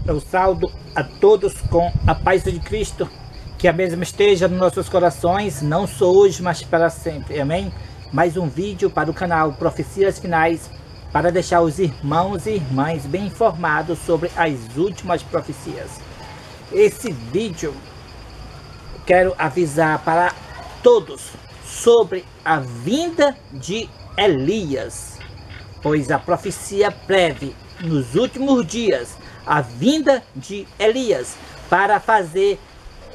Eu saúdo a todos com a paz de Cristo, que a mesma esteja nos nossos corações, não só hoje, mas para sempre. Amém? Mais um vídeo para o canal Profecias Finais, para deixar os irmãos e irmãs bem informados sobre as últimas profecias. Esse vídeo quero avisar para todos sobre a vinda de Elias, pois a profecia prevê nos últimos dias a vinda de Elias para fazer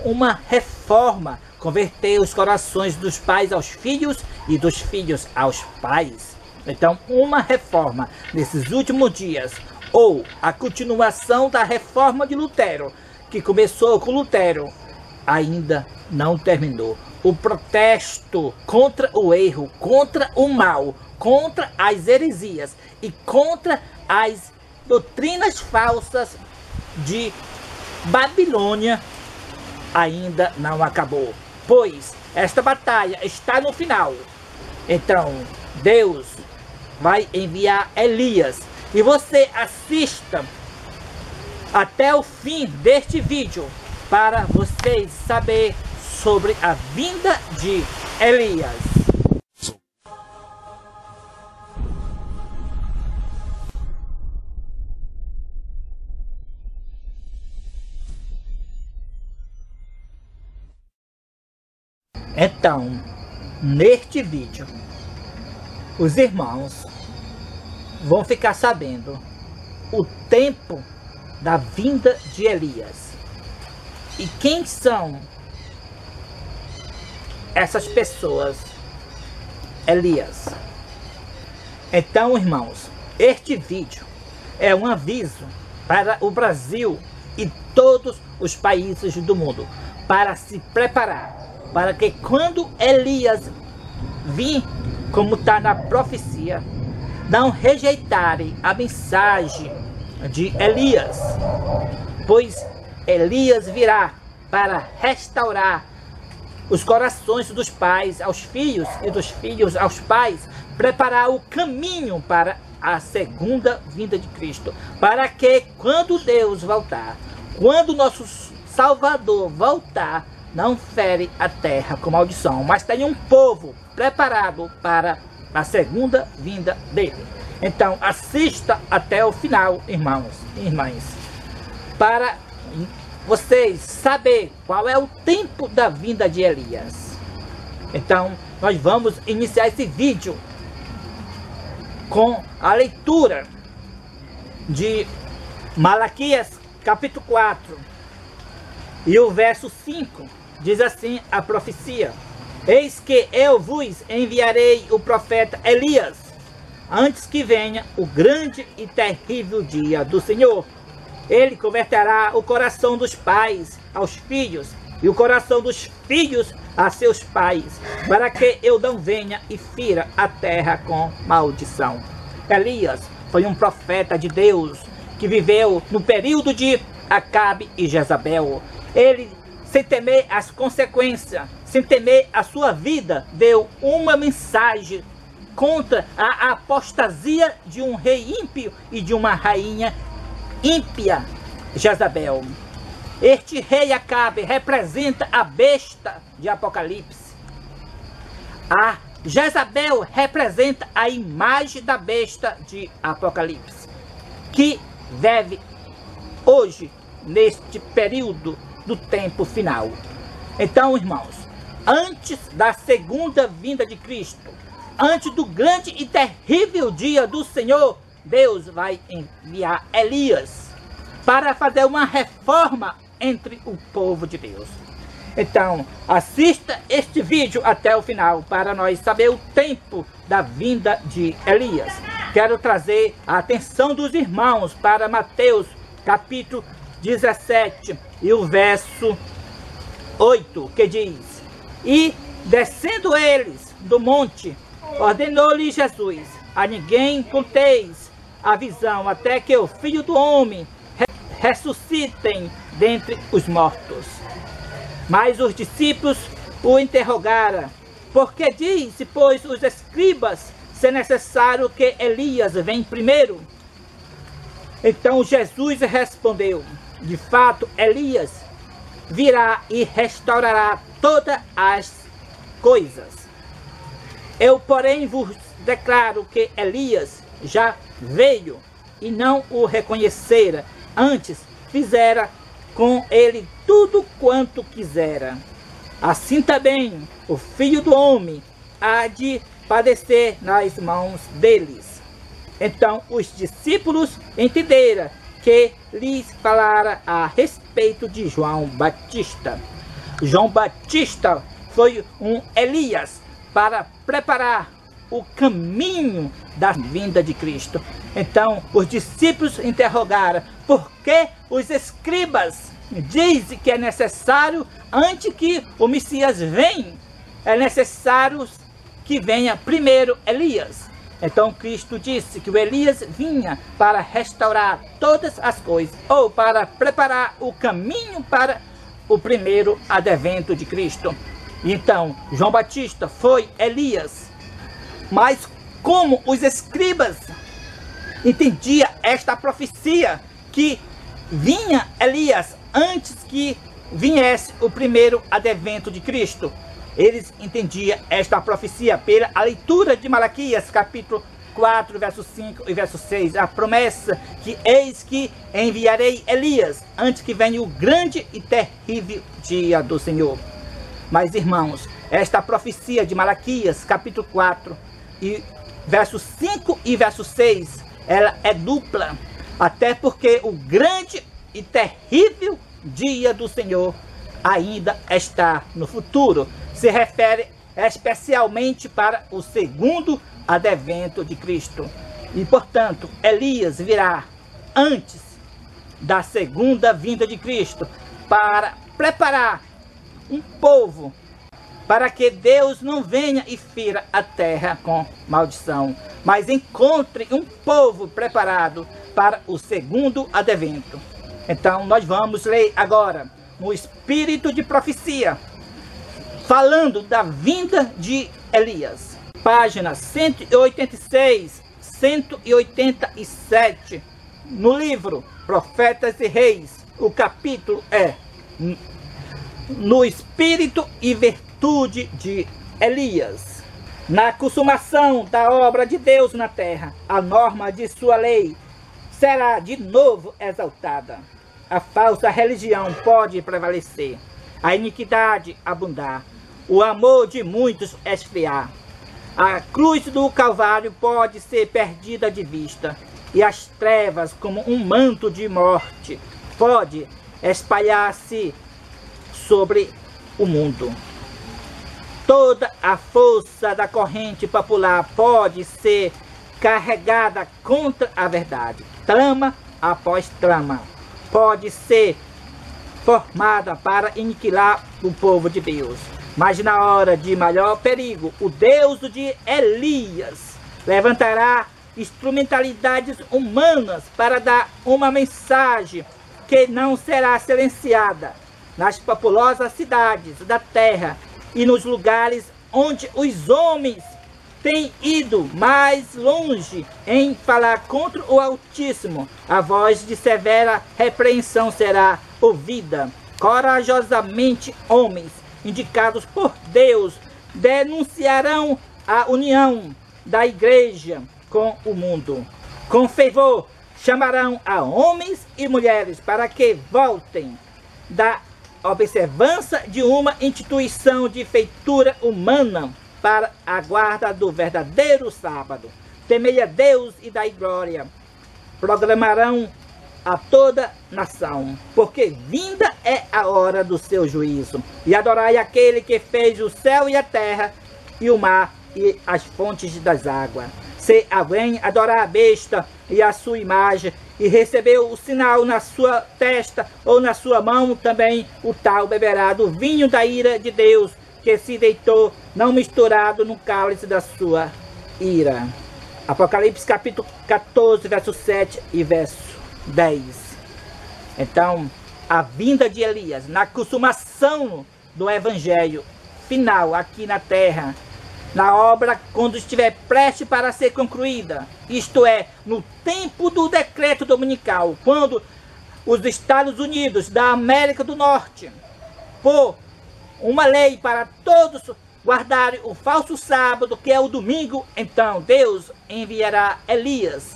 uma reforma, converter os corações dos pais aos filhos e dos filhos aos pais. Então, uma reforma nesses últimos dias, ou a continuação da reforma de Lutero, que começou com Lutero, ainda não terminou. O protesto contra o erro, contra o mal, contra as heresias e contra as doutrinas falsas de Babilônia ainda não acabou, pois esta batalha está no final. Então Deus vai enviar Elias, e você assista até o fim deste vídeo para vocês saber sobre a vinda de Elias. Então, neste vídeo, os irmãos vão ficar sabendo o tempo da vinda de Elias. E quem são essas pessoas? Elias. Então, irmãos, este vídeo é um aviso para o Brasil e todos os países do mundo, para se preparar, para que quando Elias vir, como está na profecia, não rejeitarem a mensagem de Elias, pois Elias virá para restaurar os corações dos pais aos filhos e dos filhos aos pais, preparar o caminho para a segunda vinda de Cristo, para que quando Deus voltar, quando nosso Salvador voltar, não fere a terra com maldição, mas tem um povo preparado para a segunda vinda dele. Então assista até o final, irmãos e irmãs, para vocês saber qual é o tempo da vinda de Elias. Então nós vamos iniciar esse vídeo com a leitura de Malaquias capítulo 4 e o verso 5. Diz assim a profecia: eis que eu vos enviarei o profeta Elias, antes que venha o grande e terrível dia do Senhor. Ele converterá o coração dos pais aos filhos, e o coração dos filhos a seus pais, para que eu não venha e fira a terra com maldição. Elias foi um profeta de Deus que viveu no período de Acabe e Jezabel. Ele, sem temer as consequências, sem temer a sua vida, deu uma mensagem contra a apostasia de um rei ímpio e de uma rainha ímpia, Jezabel. Este rei Acabe representa a besta de Apocalipse. A Jezabel representa a imagem da besta de Apocalipse, que deve hoje, neste período do tempo final. Então, irmãos, antes da segunda vinda de Cristo, antes do grande e terrível dia do Senhor, Deus vai enviar Elias para fazer uma reforma entre o povo de Deus. Então, assista este vídeo até o final para nós saber o tempo da vinda de Elias. Quero trazer a atenção dos irmãos para Mateus capítulo 17 e o verso 8, que diz: e descendo eles do monte, ordenou-lhe Jesus: a ninguém conteis a visão, até que o Filho do Homem ressuscitem dentre os mortos. Mas os discípulos o interrogaram: porque disse, pois, os escribas, ser necessário que Elias venha primeiro? Então Jesus respondeu: de fato, Elias virá e restaurará todas as coisas. Eu, porém, vos declaro que Elias já veio e não o reconhecera, antes fizera com ele tudo quanto quisera. Assim também o Filho do Homem há de padecer nas mãos deles. Então os discípulos entenderam que lhes falara a respeito de João Batista. João Batista foi um Elias para preparar o caminho da vinda de Cristo. Então os discípulos interrogaram por que os escribas dizem que é necessário, antes que o Messias venha, é necessário que venha primeiro Elias. Então Cristo disse que o Elias vinha para restaurar todas as coisas, ou para preparar o caminho para o primeiro advento de Cristo. Então João Batista foi Elias. Mas como os escribas entendiam esta profecia que vinha Elias antes que viesse o primeiro advento de Cristo, eles entendiam esta profecia pela leitura de Malaquias, capítulo 4, verso 5 e verso 6. A promessa que eis que enviarei Elias antes que venha o grande e terrível dia do Senhor. Mas, irmãos, esta profecia de Malaquias, capítulo 4, e verso 5 e verso 6, ela é dupla. Até porque o grande e terrível dia do Senhor ainda está no futuro. Se refere especialmente para o segundo advento de Cristo. E, portanto, Elias virá antes da segunda vinda de Cristo para preparar um povo para que Deus não venha e fira a terra com maldição, mas encontre um povo preparado para o segundo advento. Então nós vamos ler agora no espírito de profecia, falando da vinda de Elias. Páginas 186, 187, no livro Profetas e Reis. O capítulo é No Espírito e Virtude de Elias. Na consumação da obra de Deus na terra, a norma de sua lei será de novo exaltada. A falsa religião pode prevalecer, a iniquidade abundar, o amor de muitos esfriar. A cruz do Calvário pode ser perdida de vista, e as trevas, como um manto de morte, pode espalhar-se sobre o mundo. Toda a força da corrente popular pode ser carregada contra a verdade. Trama após trama pode ser formada para aniquilar o povo de Deus. Mas na hora de maior perigo, o Deus de Elias levantará instrumentalidades humanas para dar uma mensagem que não será silenciada nas populosas cidades da terra e nos lugares onde os homens têm ido mais longe em falar contra o Altíssimo. A voz de severa repreensão será ouvida. Corajosamente, homens indicados por Deus denunciarão a união da igreja com o mundo. Com fervor chamarão a homens e mulheres para que voltem da observância de uma instituição de feitura humana para a guarda do verdadeiro sábado. Temei a Deus e dai glória. Proclamarão a toda nação, porque vinda é a hora do seu juízo. E adorai aquele que fez o céu e a terra, e o mar e as fontes das águas. Se alguém adorar a besta e a sua imagem, e recebeu o sinal na sua testa ou na sua mão, também o tal beberá do vinho da ira de Deus, que se deitou, não misturado no cálice da sua ira. Apocalipse capítulo 14, verso 7 e verso 10. Então, a vinda de Elias, na consumação do evangelho final aqui na terra, na obra quando estiver prestes para ser concluída, isto é, no tempo do decreto dominical, quando os Estados Unidos da América do Norte, por uma lei para todos guardarem o falso sábado, que é o domingo, então Deus enviará Elias.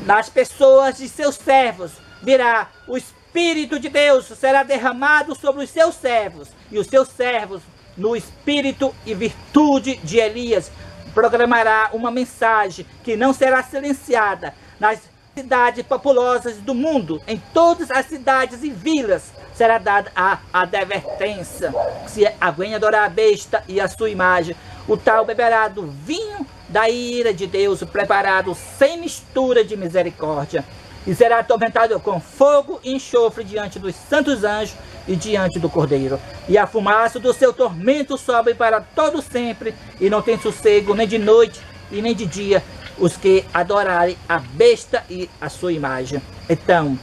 Nas pessoas de seus servos virá o Espírito de Deus, será derramado sobre os seus servos, e os seus servos, no espírito e virtude de Elias, programará uma mensagem que não será silenciada nas cidades populosas do mundo. Em todas as cidades e vilas será dada a advertência: se alguém adorar a besta e a sua imagem, o tal beberá do vinho da ira de Deus, preparado sem mistura de misericórdia, e será atormentado com fogo e enxofre diante dos santos anjos e diante do Cordeiro. E a fumaça do seu tormento sobe para todo sempre, e não tem sossego nem de noite e nem de dia os que adorarem a besta e a sua imagem. Então,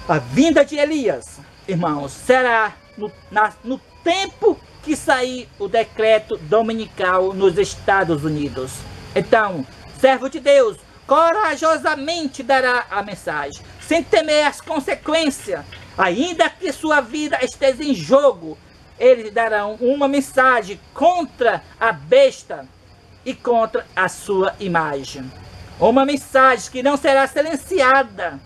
a vinda de Elias, irmãos, será no tempo que sair o decreto dominical nos Estados Unidos. Então, servo de Deus, corajosamente dará a mensagem, sem temer as consequências, ainda que sua vida esteja em jogo. Eles darão uma mensagem contra a besta e contra a sua imagem. Uma mensagem que não será silenciada.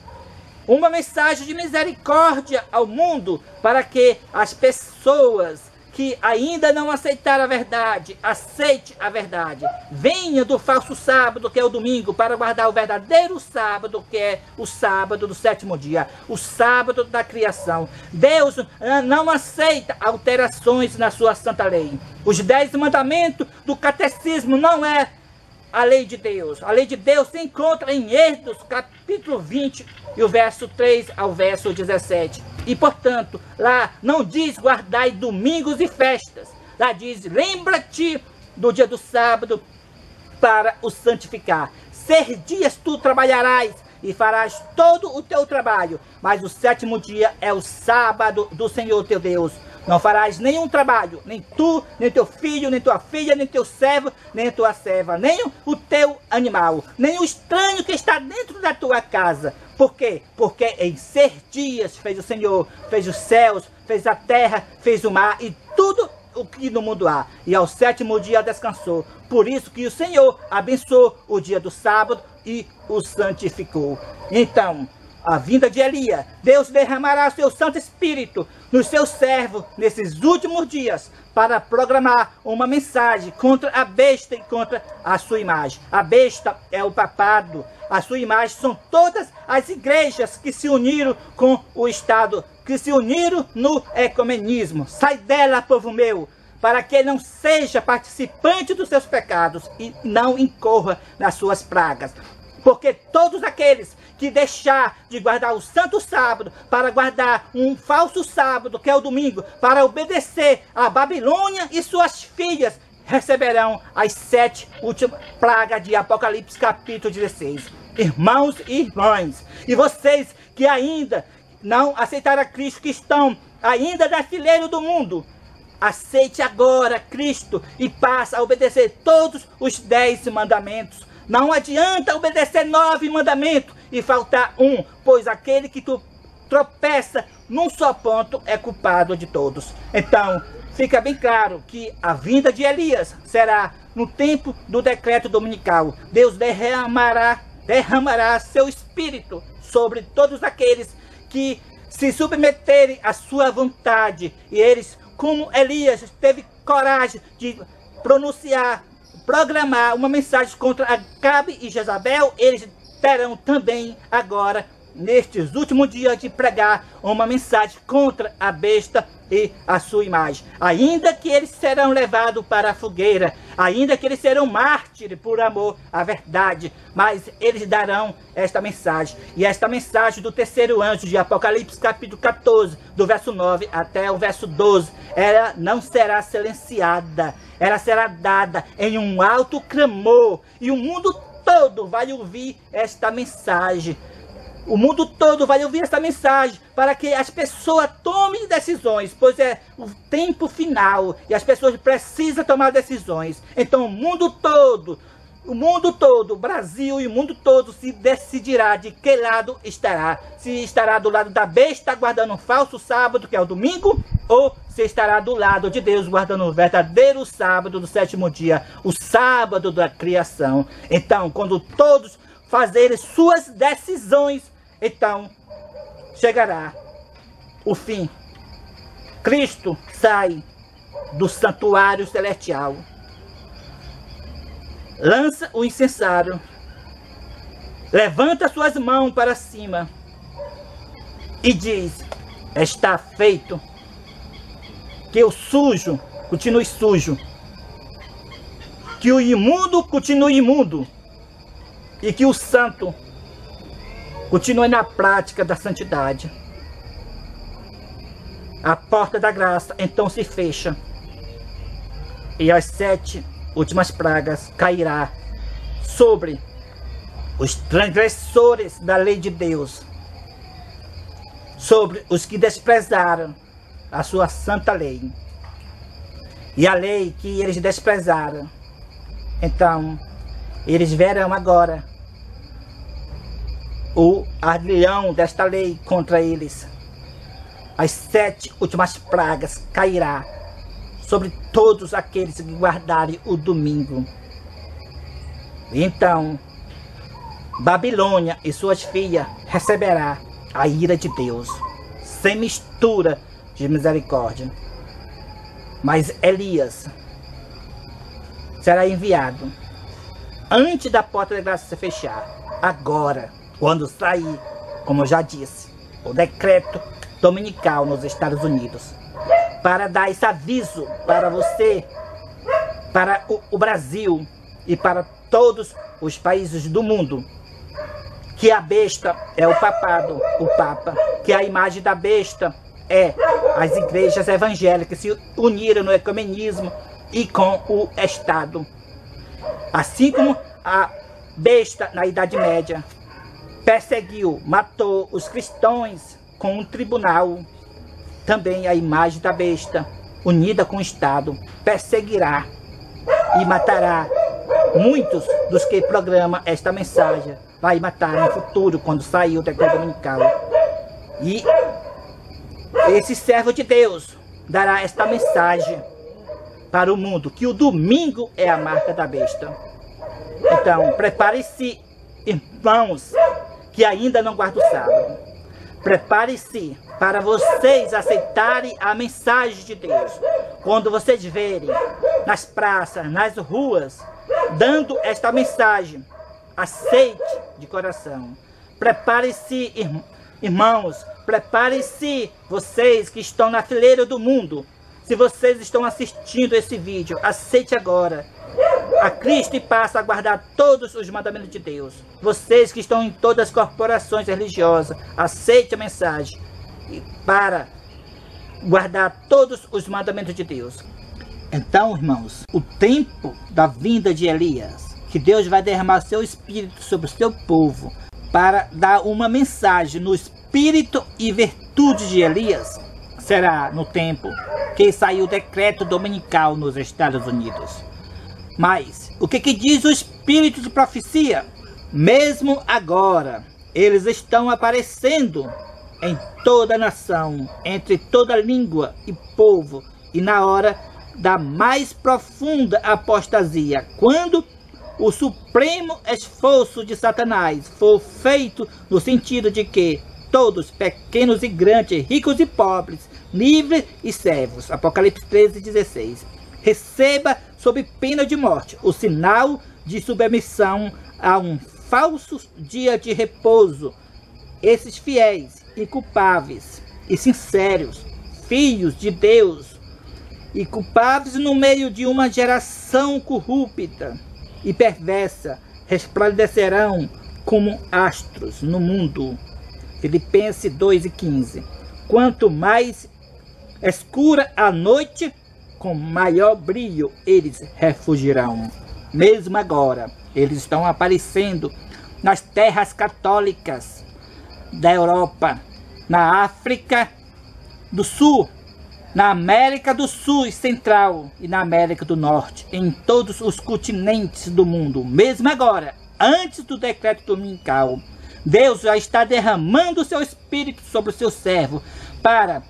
Uma mensagem de misericórdia ao mundo, para que as pessoas que ainda não aceitaram a verdade, aceite a verdade. Venha do falso sábado, que é o domingo, para guardar o verdadeiro sábado, que é o sábado do sétimo dia, o sábado da criação. Deus não aceita alterações na sua santa lei. Os 10 mandamentos do catecismo não é a lei de Deus. A lei de Deus se encontra em Êxodo, capítulo 20, e o verso 3 ao verso 17. E, portanto, lá não diz guardai domingos e festas. Lá diz, lembra-te do dia do sábado para o santificar. 6 dias tu trabalharás e farás todo o teu trabalho, mas o sétimo dia é o sábado do Senhor teu Deus. Não farás nenhum trabalho, nem tu, nem teu filho, nem tua filha, nem teu servo, nem tua serva, nem o teu animal, nem o estranho que está dentro da tua casa. Por quê? Porque em 6 dias fez o Senhor, fez os céus, fez a terra, fez o mar e tudo o que no mundo há. E ao sétimo dia descansou. Por isso que o Senhor abençoou o dia do sábado e o santificou. Então, a vinda de Elias, Deus derramará o seu Santo Espírito nos seus servos nesses últimos dias para programar uma mensagem contra a besta e contra a sua imagem. A besta é o papado, a sua imagem são todas as igrejas que se uniram com o Estado, que se uniram no ecumenismo. Sai dela, povo meu, para que não seja participante dos seus pecados e não incorra nas suas pragas. Porque todos aqueles que deixar de guardar o santo sábado para guardar um falso sábado, que é o domingo, para obedecer a Babilônia e suas filhas, receberão as 7 últimas pragas de Apocalipse capítulo 16. Irmãos e irmãs, e vocês que ainda não aceitaram a Cristo, que estão ainda na fileira do mundo, aceite agora Cristo e passe a obedecer todos os 10 mandamentos. Não adianta obedecer 9 mandamentos e faltar um, pois aquele que tropeça num só ponto é culpado de todos. Então, fica bem claro que a vinda de Elias será no tempo do decreto dominical. Deus derramará seu Espírito sobre todos aqueles que se submeterem à sua vontade. E eles, como Elias, teve coragem de programar uma mensagem contra Acabe e Jezabel, eles terão também agora, nestes últimos dias, de pregar uma mensagem contra a besta e a sua imagem. Ainda que eles serão levados para a fogueira, ainda que eles serão mártires por amor à verdade, mas eles darão esta mensagem. E esta mensagem do terceiro anjo de Apocalipse capítulo 14, do verso 9 até o verso 12, ela não será silenciada, ela será dada em um alto clamor, e o mundo todo vai ouvir esta mensagem. O mundo todo vai ouvir essa mensagem para que as pessoas tomem decisões, pois é o tempo final e as pessoas precisam tomar decisões. Então o mundo todo, o Brasil e o mundo todo se decidirá de que lado estará. Se estará do lado da besta, guardando um falso sábado, que é o domingo, ou se estará do lado de Deus, guardando o verdadeiro sábado do sétimo dia, o sábado da criação. Então, quando todos fazerem suas decisões, então chegará o fim. Cristo sai do santuário celestial, lança o incensário, levanta suas mãos para cima e diz: está feito. Que o sujo continue sujo, que o imundo continue imundo e que o santo continue na prática da santidade. A porta da graça então se fecha e as 7 últimas pragas cairá sobre os transgressores da lei de Deus, sobre os que desprezaram a sua santa lei. E a lei que eles desprezaram, então eles verão agora o ardilhão desta lei contra eles. As 7 últimas pragas cairá sobre todos aqueles que guardarem o domingo. Então Babilônia e suas filhas receberá a ira de Deus, sem mistura de misericórdia. Mas Elias será enviado antes da porta da graça se fechar, agora, quando sair, como eu já disse, o decreto dominical nos Estados Unidos, para dar esse aviso para você, para o Brasil e para todos os países do mundo, que a besta é o papado, o Papa, que a imagem da besta é as igrejas evangélicas se uniram no ecumenismo e com o Estado. Assim como a besta na Idade Média perseguiu, matou os cristãos com um tribunal, também a imagem da besta, unida com o Estado, perseguirá e matará muitos dos que programam esta mensagem. Vai matar no futuro, quando sair o decreto dominical. E esse servo de Deus dará esta mensagem para o mundo, que o domingo é a marca da besta. Então, prepare-se, irmãos, que ainda não guardam o sábado. Prepare-se para vocês aceitarem a mensagem de Deus. Quando vocês verem nas praças, nas ruas, dando esta mensagem, aceite de coração. Prepare-se, irmãos, prepare-se, vocês que estão na fileira do mundo. Se vocês estão assistindo esse vídeo, aceite agora a Cristo e passe a guardar todos os mandamentos de Deus. Vocês que estão em todas as corporações religiosas, aceite a mensagem para guardar todos os mandamentos de Deus. Então, irmãos, o tempo da vinda de Elias, que Deus vai derramar seu Espírito sobre o seu povo para dar uma mensagem no Espírito e virtude de Elias, será no tempo que saiu o decreto dominical nos Estados Unidos. Mas o que diz o Espírito de profecia? Mesmo agora, eles estão aparecendo em toda a nação, entre toda língua e povo, e na hora da mais profunda apostasia, quando o supremo esforço de Satanás for feito no sentido de que todos, pequenos e grandes, ricos e pobres, livres e servos, Apocalipse 13:16, receba sob pena de morte o sinal de submissão a um falso dia de repouso. Esses fiéis, inculpáveis e sinceros, filhos de Deus, e culpáveis no meio de uma geração corrupta e perversa, resplandecerão como astros no mundo. Filipenses 2:15. Quanto mais escura a noite, com maior brilho eles refugirão. Mesmo agora, eles estão aparecendo nas terras católicas, da Europa, na África do Sul, na América do Sul e Central e na América do Norte, em todos os continentes do mundo, mesmo agora, antes do decreto dominical. Deus já está derramando o seu Espírito sobre o seu servo para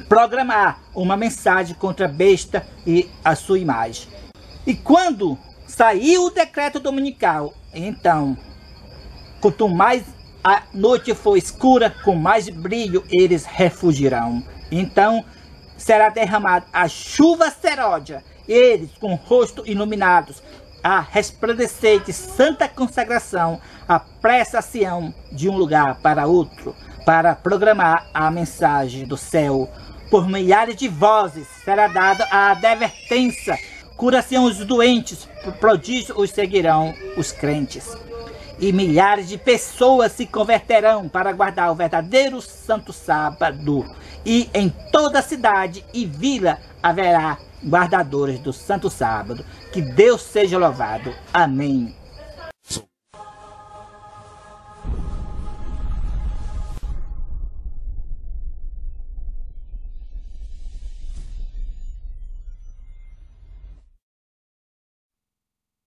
programar uma mensagem contra a besta e a sua imagem. E quando saiu o decreto dominical, então, quanto mais a noite for escura, com mais brilho eles refugirão. Então será derramada a chuva seródia, eles com o rosto iluminados, a resplandecer de santa consagração, apressa-se-ão de um lugar para outro, para programar a mensagem do céu. Por milhares de vozes será dada a advertência, cura-se-ão os doentes, prodígios os seguirão os crentes. E milhares de pessoas se converterão para guardar o verdadeiro santo sábado. E em toda cidade e vila haverá guardadores do santo sábado. Que Deus seja louvado. Amém.